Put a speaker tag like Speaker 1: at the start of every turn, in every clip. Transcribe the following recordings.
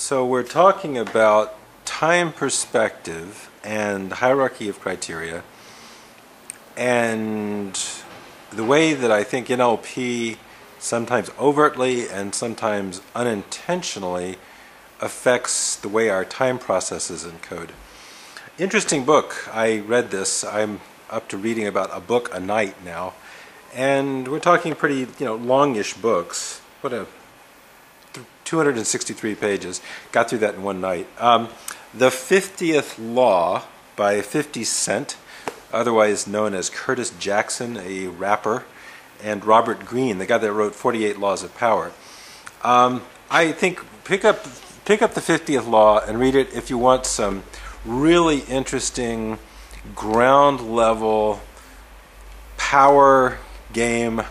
Speaker 1: So we're talking about time perspective and hierarchy of criteria, and the way that I think NLP sometimes overtly and sometimes unintentionally affects the way our time processes encode. Interesting book. I read this. I'm up to reading about a book a night now, and we're talking pretty, longish books. What a 263 pages. Got through that in one night. The 50th Law by 50 Cent, otherwise known as Curtis Jackson, a rapper, and Robert Greene, the guy that wrote 48 Laws of Power. I think pick up the 50th Law and read it if you want some really interesting ground level power game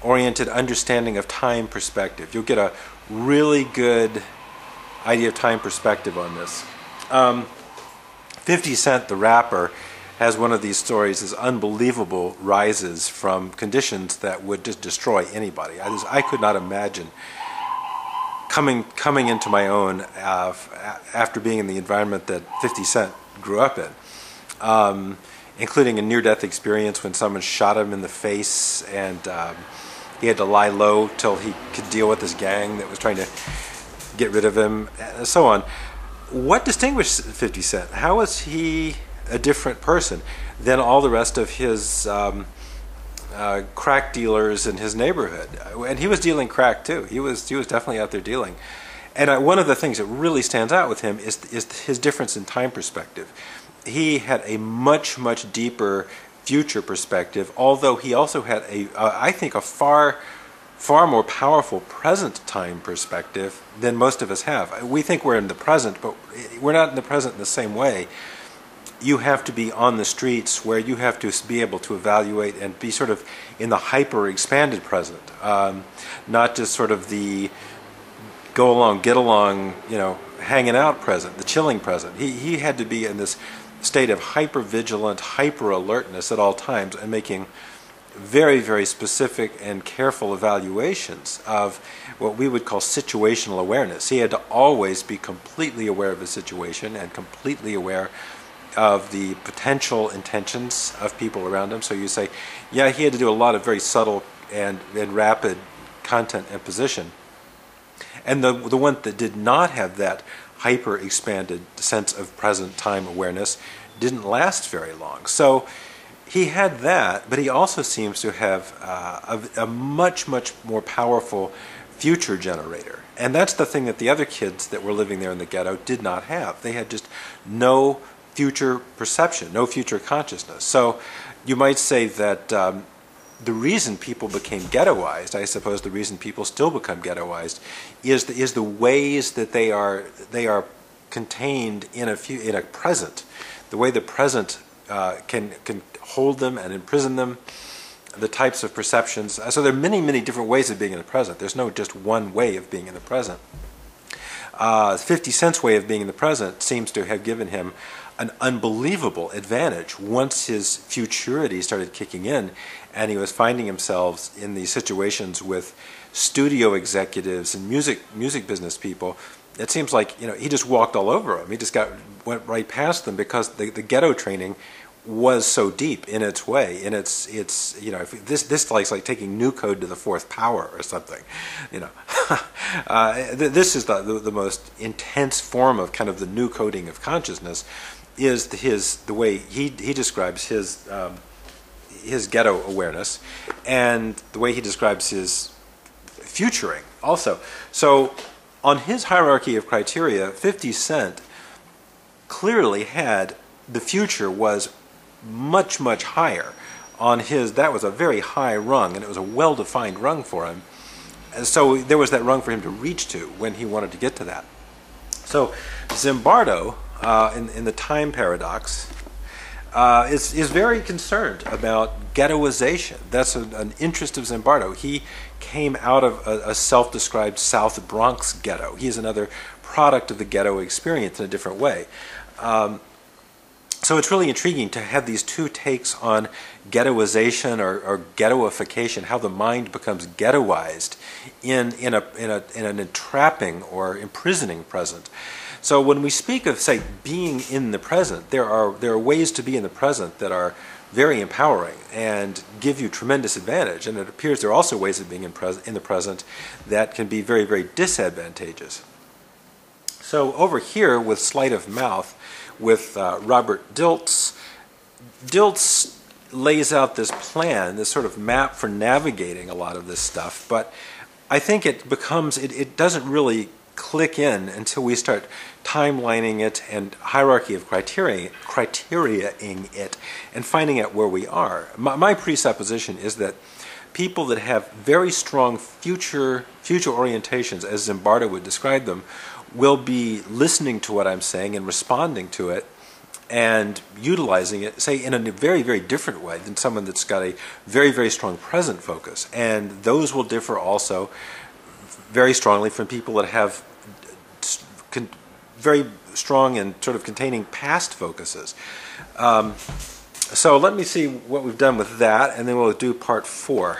Speaker 1: oriented understanding of time perspective. You'll get a really good idea of time perspective on this. 50 Cent, the rapper, has one of these stories, his unbelievable rises from conditions that would just destroy anybody. I could not imagine coming into my own after being in the environment that 50 Cent grew up in, including a near-death experience when someone shot him in the face, and he had to lie low till he could deal with this gang that was trying to get rid of him, and so on. What distinguished 50 Cent? How was he a different person than all the rest of his crack dealers in his neighborhood? And he was dealing crack too. He was definitely out there dealing. And one of the things that really stands out with him is his difference in time perspective. He had a much deeper future perspective, although he also had I think a far more powerful present time perspective than most of us have. We think we're in the present, but we're not in the present in the same way. You have to be on the streets where you have to be able to evaluate and be sort of in the hyper expanded present, not just sort of the go along, get along, hanging out present, the chilling present. He had to be in this state of hyper vigilant, hyper alertness at all times, and making very specific and careful evaluations of what we would call situational awareness. He had to always be completely aware of his situation and completely aware of the potential intentions of people around him. So you say, yeah, he had to do a lot of very subtle and rapid content imposition. And the one that did not have that hyper expanded sense of present time awareness didn't last very long. So he had that, but he also seems to have a much more powerful future generator. And that's the thing that the other kids that were living there in the ghetto did not have. They had just no future perception, no future consciousness. So you might say that the reason people became ghettoized, I suppose the reason people still become ghettoized, is the ways that they are contained in a present, the way the present can hold them and imprison them, the types of perceptions. So there are many different ways of being in the present. There's no just one way of being in the present. 50 Cent's way of being in the present seems to have given him an unbelievable advantage once his futurity started kicking in, and he was finding himself in these situations with studio executives and music business people. It seems like he just walked all over them. He just went right past them because the ghetto training was so deep in its way, and it's this like taking new code to the fourth power or something, This is the most intense form of kind of the new coding of consciousness, is the way he describes his ghetto awareness, and the way he describes his futuring also. So on his hierarchy of criteria, 50 Cent clearly had the future was much higher on his. That was a very high rung, and it was a well-defined rung for him. And so there was that rung for him to reach to when he wanted to get to that. So Zimbardo, in the time paradox, is very concerned about ghettoization. That's an interest of Zimbardo. He came out of a self-described South Bronx ghetto. He is another product of the ghetto experience in a different way. So it's really intriguing to have these two takes on ghettoization or ghettoification, how the mind becomes ghettoized in an entrapping or imprisoning present. So when we speak of, say, being in the present, there are ways to be in the present that are very empowering and give you tremendous advantage. And it appears there are also ways of being in the present that can be very, very disadvantageous. So over here with Sleight of Mouth, with Robert Dilts, Dilts lays out this plan, this sort of map for navigating a lot of this stuff, but I think it doesn't really click in until we start timelining it and hierarchy of criteria-ing it and finding out where we are. My presupposition is that people that have very strong future orientations, as Zimbardo would describe them, will be listening to what I'm saying and responding to it and utilizing it, say, in a very, very different way than someone that's got a very, very strong present focus. And those will differ also very strongly from people that have very strong and sort of containing past focuses. So let me see what we've done with that, and then we'll do part 4.